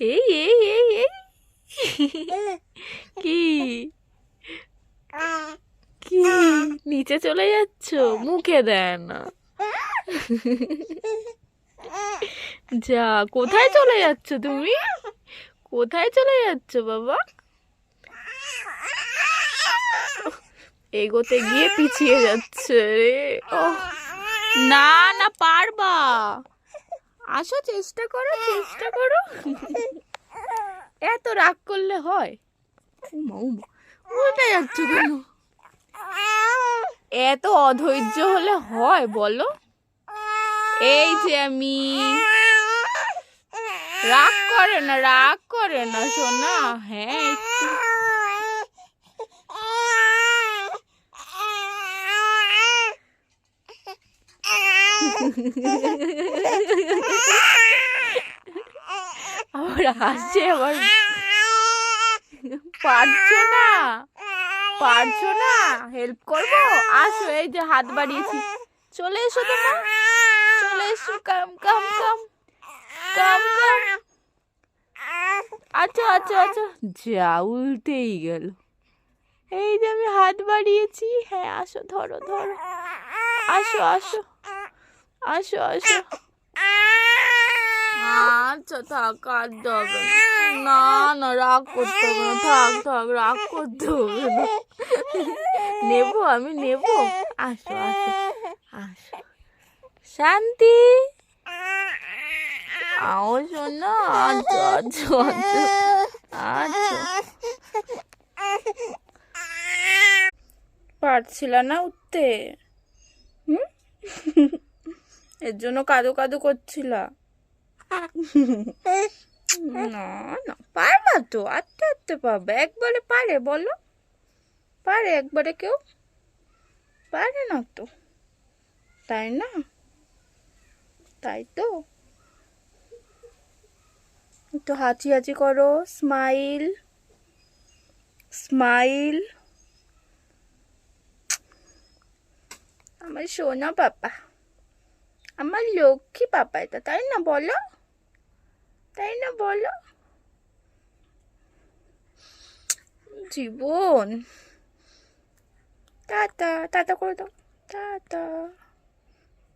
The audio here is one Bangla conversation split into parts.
এই এই এই এই কি কি নিচে চলে যাচ্ছ? মুখে দেয় না। যা, কোথায় চলে যাচ্ছ তুমি? কোথায় চলে যাচ্ছ বাবা? এগোতে গিয়ে পিছিয়ে যাচ্ছে রে। ও না না, পারবা। আসো, চেষ্টা করো, চেষ্টা করো। এত রাগ করলে হয়? উমা উমা, উল্টে যাচ্ছ কেন? এত অধৈর্য হলে হয় বলো? এই যে আমি, রাগ করে না, রাগ করে না সোনা। হ্যাঁ একটু আবার হাসছে আবার। পারছো না, পারছো না, হেল্প করবো? আসো, এই যে হাত বাড়িয়েছি, চলে এসো তোমার, চলে এসো। কাম কাম কাম কাম কাম। আচ্ছা আচ্ছা আচ্ছা, যা উল্টেই গেল। এই যে আমি হাত বাড়িয়েছি। হ্যাঁ আসো, ধরো ধরো, আসো আসো আসো আসো। আচ্ছা থাক, আর যাবে না। না না, রাগ করতে হবে না, থাক থাক, রাগ করতে হবে না। নেবো, আমি নেবো। আসো আসো আসো, শান্তি। আও শোনা, আচ্ছা আচ্ছা আচ্ছা আচ্ছা। পারছিল না উঠতে? হুম, এর জন্য কাদো কাদো করছিলা? না না, পারবা তো, আস্তে আস্তে পারবে। একবারে পারে বলো? পারে একবারে কেউ? পারে না তো, তাই না? তাই তো। একটু হাঁচি হাঁচি করো, স্মাইল স্মাইল। আমার সোনা পাপা, আমার লক্ষ্মী পাপা এটা, তাই না বলো? তাই না বলো? জীবন। টাটা, টাটা করে দাও, tata,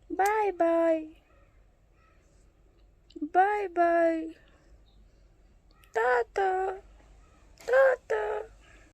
bye bye, bye bye, tata, tata.